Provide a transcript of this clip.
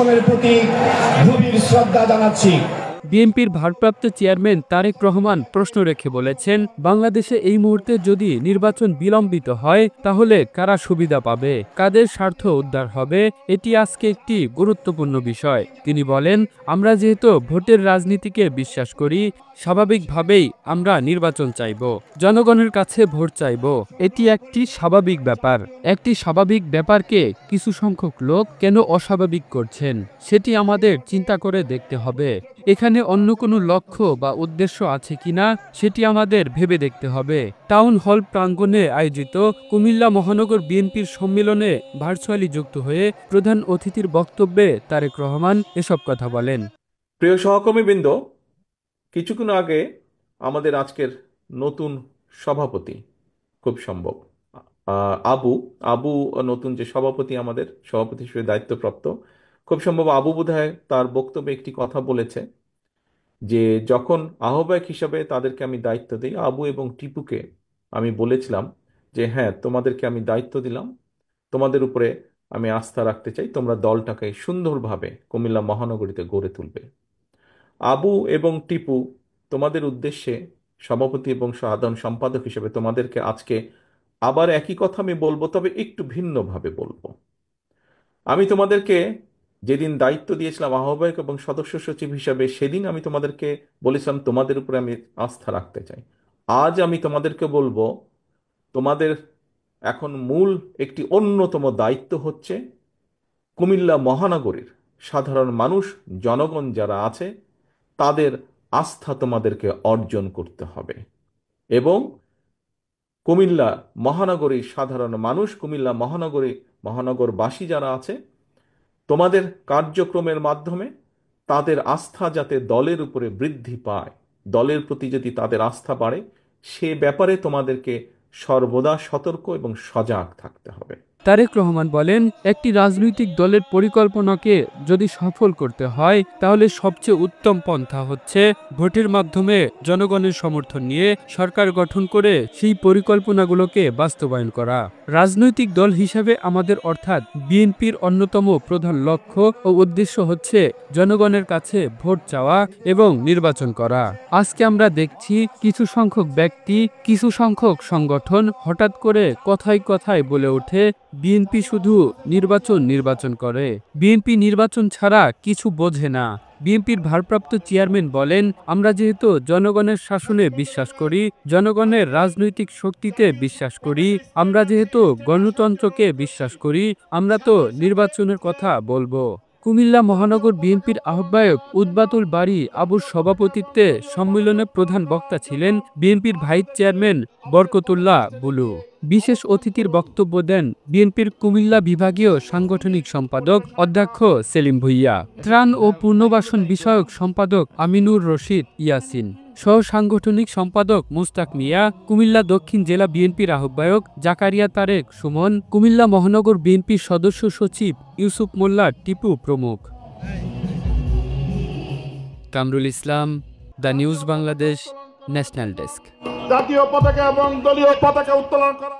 বেগমের প্রতি গভীর শ্রদ্ধা জানাচ্ছি। বিএনপির ভারপ্রাপ্ত চেয়ারম্যান তারেক রহমান প্রশ্ন রেখে বলেছেন, বাংলাদেশে এই মুহূর্তে যদি নির্বাচন বিলম্বিত হয় তাহলে কারা সুবিধা পাবে, কাদের স্বার্থ উদ্ধার হবে, এটি আজকে একটি গুরুত্বপূর্ণ বিষয়। তিনি বলেন, আমরা যেহেতু ভোটের রাজনীতিকে বিশ্বাস করি, স্বাভাবিকভাবেই আমরা নির্বাচন চাইব, জনগণের কাছে ভোট চাইব। এটি একটি স্বাভাবিক ব্যাপার। একটি স্বাভাবিক ব্যাপারকে কিছু সংখ্যক লোক কেন অস্বাভাবিক করছেন সেটি আমাদের চিন্তা করে দেখতে হবে। এখানে অন্য কোনো লক্ষ্য বা উদ্দেশ্য আছে কিনা সেটি আমাদের ভেবে দেখতে হবে। টাউন হল প্রাঙ্গণে আয়োজিত কুমিল্লা মহানগর বিএনপির সম্মেলনে ভার্চুয়ালি যুক্ত হয়ে প্রধান অতিথির বক্তব্যে তারেক রহমান এসব কথা বলেন। প্রিয় সহকর্মীবৃন্দ, কিছুক্ষণ আগে আমাদের আজকের নতুন সভাপতি, খুব সম্ভব আবু আবু নতুন যে সভাপতি, আমাদের সভাপতি হিসেবে দায়িত্বপ্রাপ্ত, খুব সম্ভব আবু বোধহয় তার বক্তব্যে একটি কথা বলেছে যে যখন আহ্বায়ক হিসাবে তাদেরকে আমি দায়িত্ব দিই, আবু এবং টিপুকে আমি বলেছিলাম যে হ্যাঁ, তোমাদেরকে আমি দায়িত্ব দিলাম, তোমাদের উপরে আমি আস্থা রাখতে চাই, তোমরা দলটাকে সুন্দরভাবে কুমিল্লা মহানগরীতে গড়ে তুলবে। আবু এবং টিপু, তোমাদের উদ্দেশ্যে সভাপতি এবং সাধারণ সম্পাদক হিসেবে তোমাদেরকে আজকে আবার একই কথা আমি বলবো, তবে একটু ভিন্নভাবে বলবো। আমি তোমাদেরকে যেদিন দায়িত্ব দিয়েছিলাম আহ্বায়ক এবং সদস্য সচিব হিসাবে, সেদিন আমি তোমাদেরকে বলেছিলাম তোমাদের উপরে আমি আস্থা রাখতে চাই। আজ আমি তোমাদেরকে বলবো, তোমাদের এখন মূল একটি অন্যতম দায়িত্ব হচ্ছে কুমিল্লা মহানগরীর সাধারণ মানুষ, জনগণ যারা আছে তাদের আস্থা তোমাদেরকে অর্জন করতে হবে। এবং কুমিল্লা মহানগরীর সাধারণ মানুষ, কুমিল্লা মহানগরবাসী যারা আছে, তোমাদের কার্যক্রমের মাধ্যমে তাদের আস্থা যাতে দলের উপরে বৃদ্ধি পায়, দলের প্রতি যদি তাদের আস্থা বাড়ে, সে ব্যাপারে তোমাদেরকে সর্বদা সতর্ক এবং সজাগ থাকতে হবে। তারেক রহমান বলেন, একটি রাজনৈতিক দলের পরিকল্পনাকে যদি সফল করতে হয় তাহলে সবচেয়ে উত্তম পন্থা হচ্ছে ভোটের মাধ্যমে জনগণের সমর্থন নিয়ে সরকার গঠন করে সেই পরিকল্পনাগুলোকে বাস্তবায়ন করা। রাজনৈতিক দল হিসাবে আমাদের অর্থাৎ বিএনপির অন্যতম প্রধান লক্ষ্য ও উদ্দেশ্য হচ্ছে জনগণের কাছে ভোট চাওয়া এবং নির্বাচন করা। আজকে আমরা দেখছি কিছু সংখ্যক ব্যক্তি, কিছু সংখ্যক সংগঠন হঠাৎ করে কথায় কথায় বলে ওঠে বিএনপি শুধু নির্বাচন করে, বিএনপি নির্বাচন ছাড়া কিছু বোঝে না। বিএনপির ভারপ্রাপ্ত চেয়ারম্যান বলেন, আমরা যেহেতু জনগণের শাসনে বিশ্বাস করি, জনগণের রাজনৈতিক শক্তিতে বিশ্বাস করি, আমরা যেহেতু গণতন্ত্রকে বিশ্বাস করি, আমরা তো নির্বাচনের কথা বলবো। কুমিল্লা মহানগর বিএনপির আহ্বায়ক উদ্বাতুল বারী আবুর সভাপতিত্বে সম্মেলনে প্রধান বক্তা ছিলেন বিএনপির ভাইস চেয়ারম্যান বরকতুল্লাহ বুলু। বিশেষ অতিথির বক্তব্য দেন বিএনপির কুমিল্লা বিভাগীয় সাংগঠনিক সম্পাদক অধ্যক্ষ সেলিম ভুইয়া, ত্রাণ ও পুনর্বাসন বিষয়ক সম্পাদক আমিনুর রশিদ ইয়াসিন, সহ সাংগঠনিক সম্পাদক মুস্তাক মিয়া, কুমিল্লা দক্ষিণ জেলা বিএনপির আহ্বায়ক জাকারিয়া তারেক সুমন, কুমিল্লা মহানগর বিএনপির সদস্য সচিব ইউসুফ মোল্লা টিপু প্রমুখ। Kamrul Islam, the news Bangladesh, national desk. জাতীয় পতাকা এবং দলীয় পতাকা উত্তোলন করা।